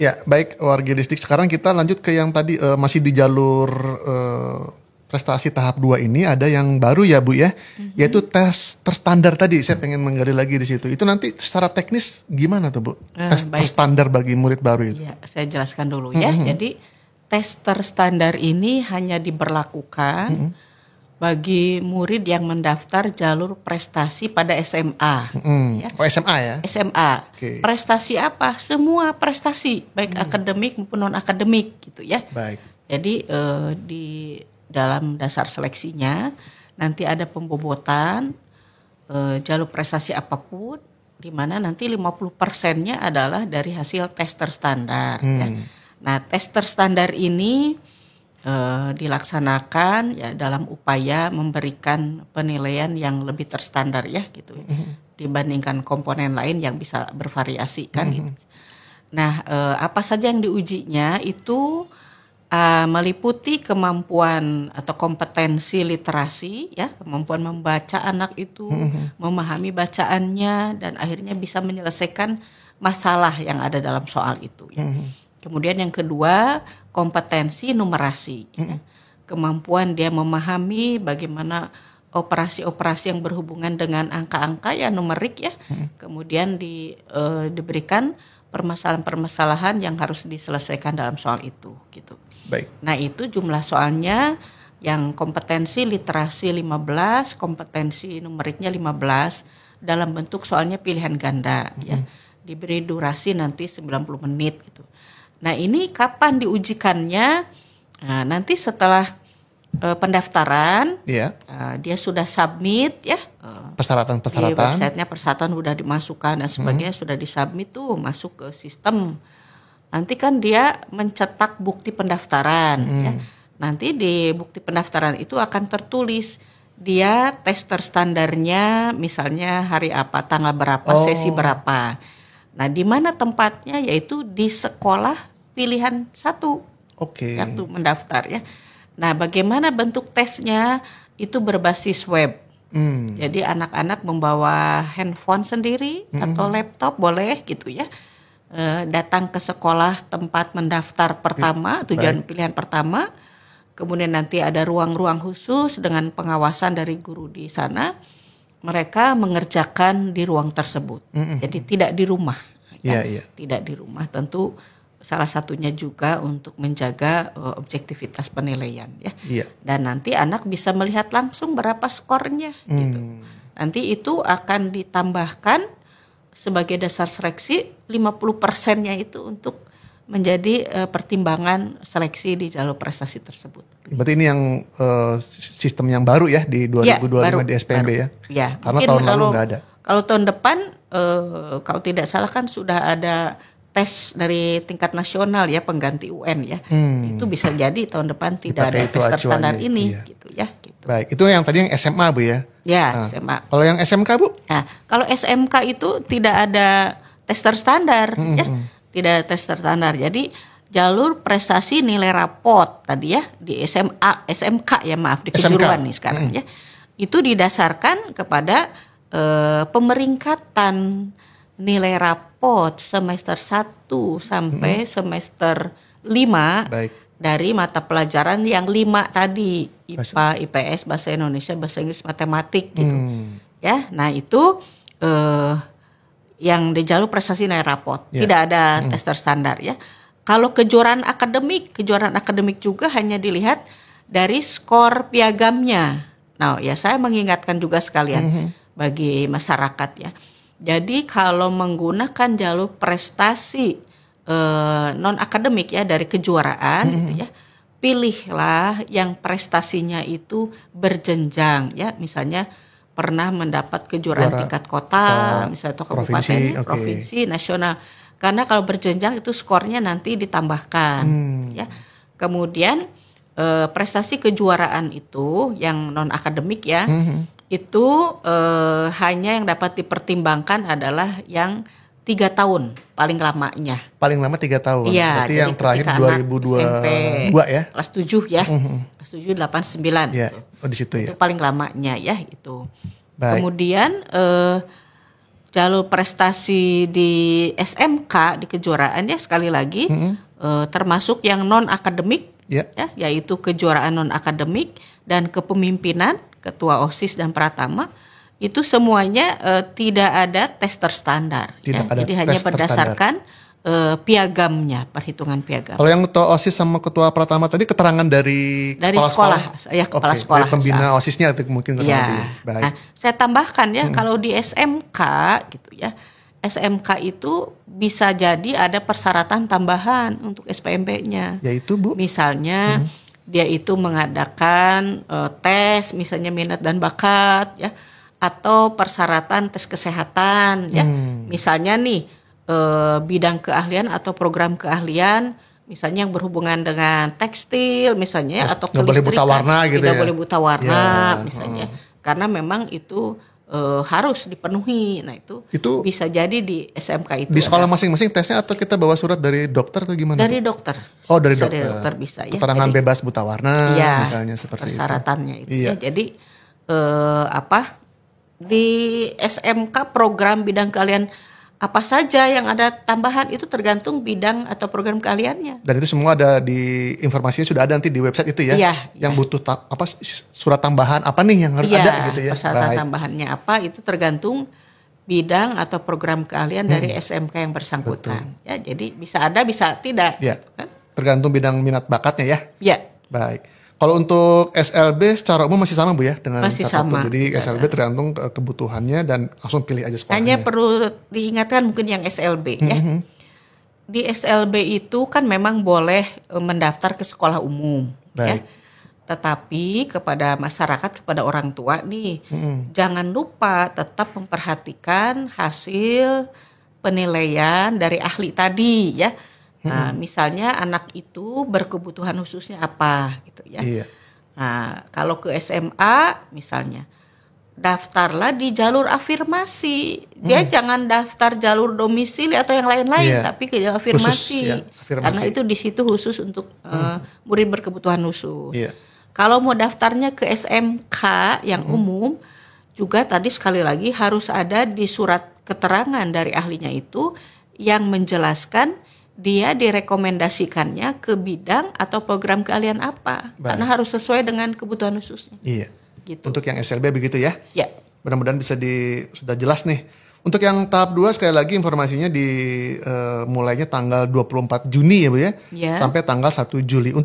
Ya, baik warga distrik. Sekarang kita lanjut ke yang tadi masih di jalur prestasi tahap 2 ini ada yang baru ya Bu ya, yaitu tes terstandar tadi. Saya pengen menggali lagi di situ. Itu nanti secara teknis gimana tuh Bu? Tes terstandar bagi murid baru itu. Ya, saya jelaskan dulu ya. Jadi tes terstandar ini hanya diberlakukan bagi murid yang mendaftar jalur prestasi pada SMA. Ya. Oh SMA ya? SMA. Okay. Prestasi apa? Semua prestasi, baik akademik maupun non akademik gitu ya. Baik. Jadi di dalam dasar seleksinya nanti ada pembobotan jalur prestasi apapun, di mana nanti 50%-nya adalah dari hasil tes terstandar. Ya. Nah, tes terstandar ini dilaksanakan ya dalam upaya memberikan penilaian yang lebih terstandar ya gitu, dibandingkan komponen lain yang bisa bervariasi kan gitu. Nah, apa saja yang diujinya itu meliputi kemampuan atau kompetensi literasi ya, kemampuan membaca anak itu, memahami bacaannya dan akhirnya bisa menyelesaikan masalah yang ada dalam soal itu ya. Kemudian yang kedua, kompetensi numerasi. Ya. Kemampuan dia memahami bagaimana operasi-operasi yang berhubungan dengan angka-angka ya, numerik ya. Kemudian diberikan permasalahan-permasalahan yang harus diselesaikan dalam soal itu gitu. Baik. Nah, itu jumlah soalnya yang kompetensi literasi 15, kompetensi numeriknya 15 dalam bentuk soalnya pilihan ganda ya. Diberi durasi nanti 90 menit gitu. Nah, ini kapan diujikannya? Nah, nanti setelah pendaftaran, dia sudah submit ya. Persyaratan-persyaratan. Di websitenya persyaratan sudah dimasukkan dan sebagainya sudah disubmit tuh masuk ke sistem. Nanti kan dia mencetak bukti pendaftaran. Ya. Nanti di bukti pendaftaran itu akan tertulis dia tes terstandarnya misalnya hari apa, tanggal berapa, sesi berapa. Nah, di mana tempatnya? Yaitu di sekolah pilihan 1. Yang mendaftar ya. Nah, bagaimana bentuk tesnya? Itu berbasis web. Jadi anak-anak membawa handphone sendiri atau laptop boleh gitu ya. Datang ke sekolah tempat mendaftar pertama, tujuan pilihan pertama. Kemudian nanti ada ruang-ruang khusus dengan pengawasan dari guru di sana. Mereka mengerjakan di ruang tersebut. Jadi tidak di rumah. Ya. Tidak di rumah. Tentu salah satunya juga untuk menjaga objektivitas penilaian ya. Dan nanti anak bisa melihat langsung berapa skornya gitu. Nanti itu akan ditambahkan sebagai dasar seleksi 50%-nya itu untuk menjadi pertimbangan seleksi di jalur prestasi tersebut. Berarti ini yang sistem yang baru ya di 2025 di SPMB ya? Ya. Karena tahun lalu nggak ada. Kalau tahun depan, kalau tidak salah kan sudah ada tes dari tingkat nasional ya, pengganti UN ya. Itu bisa jadi tahun depan tidak ada tes terstandar ini gitu ya. Gitu. Baik, itu yang tadi yang SMA Bu ya? Ya, SMA. Kalau yang SMK Bu? Nah, kalau SMK itu tidak ada tes terstandar ya. Tidak ada tes terstandar. Jadi jalur prestasi nilai rapot tadi ya di SMK ya, maaf di kejuruan nih sekarang ya. Itu didasarkan kepada pemeringkatan nilai rapot semester 1 sampai semester 5 dari mata pelajaran yang 5 tadi, IPA, IPS, Bahasa Indonesia, Bahasa Inggris, Matematik gitu. Ya, nah itu yang di jalur prestasi nilai rapot, tidak ada tes terstandar ya. Kalau kejuaraan akademik juga hanya dilihat dari skor piagamnya. Nah, ya saya mengingatkan juga sekalian bagi masyarakat ya. Jadi kalau menggunakan jalur prestasi non akademik ya dari kejuaraan gitu ya, pilihlah yang prestasinya itu berjenjang ya, misalnya pernah mendapat kejuaraan tingkat kota, misalnya atau kabupaten, provinsi, nasional. Karena kalau berjenjang itu skornya nanti ditambahkan ya. Kemudian prestasi kejuaraan itu yang non akademik ya. Itu hanya yang dapat dipertimbangkan adalah yang 3 tahun paling lamanya. Paling lama 3 tahun. Ya, berarti yang terakhir 2022 ya? Kelas 7 ya. Kelas 7, 8, 9. Ya, gitu. di situ ya. Itu paling lamanya ya itu. Baik. Kemudian jalur prestasi di SMK di kejuaraan ya sekali lagi termasuk yang non akademik ya, yaitu kejuaraan non akademik dan kepemimpinan, ketua OSIS dan pratama itu semuanya tidak ada tes terstandar. Ya. Jadi hanya berdasarkan piagamnya, perhitungan piagam. Kalau yang ketua OSIS sama ketua pratama tadi keterangan dari kepala sekolah, ya kepala sekolah. Dari pembina OSISnya itu mungkin ya. Baik. Nah, saya tambahkan ya kalau di SMK gitu ya. SMK itu bisa jadi ada persyaratan tambahan untuk SPMB-nya. Yaitu Bu? Misalnya dia itu mengadakan tes misalnya minat dan bakat ya, atau persyaratan tes kesehatan ya. Misalnya nih bidang keahlian atau program keahlian misalnya yang berhubungan dengan tekstil misalnya atau kelistrikan. Boleh buta warna gitu tidak ya. boleh buta warna misalnya. Karena memang itu harus dipenuhi. Nah itu bisa jadi di SMK itu. Di sekolah masing-masing tesnya atau kita bawa surat dari dokter atau gimana? Dari dokter. Oh dari bisa dokter. Dari dokter bisa ya. Keterangan bebas buta warna misalnya seperti persyaratannya itu. Ya. Jadi di SMK program bidang keahlian apa saja yang ada tambahan itu tergantung bidang atau program keahliannya. Dan itu semua ada di informasinya sudah ada nanti di website itu ya. Iya. Yang butuh surat tambahan apa nih yang harus ada gitu ya. Persyaratan tambahannya apa itu tergantung bidang atau program keahlian dari SMK yang bersangkutan. Betul. Ya, jadi bisa ada bisa tidak. Ya. Gitu kan? Tergantung bidang minat bakatnya ya. Ya. Baik. Kalau untuk SLB secara umum masih sama Bu ya dengan masih sama. Jadi SLB tergantung kebutuhannya dan langsung pilih aja sekolahnya. Hanya perlu diingatkan mungkin yang SLB ya. Di SLB itu kan memang boleh mendaftar ke sekolah umum ya. Tetapi kepada masyarakat, kepada orang tua nih, jangan lupa tetap memperhatikan hasil penilaian dari ahli tadi ya. Nah, misalnya anak itu berkebutuhan khususnya apa gitu ya. Iya. Nah, kalau ke SMA misalnya daftarlah di jalur afirmasi. Dia jangan daftar jalur domisili atau yang lain-lain, tapi ke jalur afirmasi. Khusus, ya, afirmasi. Karena itu di situ khusus untuk murid berkebutuhan khusus. Iya. Kalau mau daftarnya ke SMK yang umum juga tadi sekali lagi harus ada di surat keterangan dari ahlinya itu yang menjelaskan dia direkomendasikannya ke bidang atau program keahlian apa. Karena harus sesuai dengan kebutuhan khususnya. Iya. Gitu. Untuk yang SLB begitu ya? Ya. Mudah-mudahan sudah jelas nih. Untuk yang tahap 2 sekali lagi informasinya mulainya tanggal 24 Juni ya Bu ya? Sampai tanggal 1 Juli.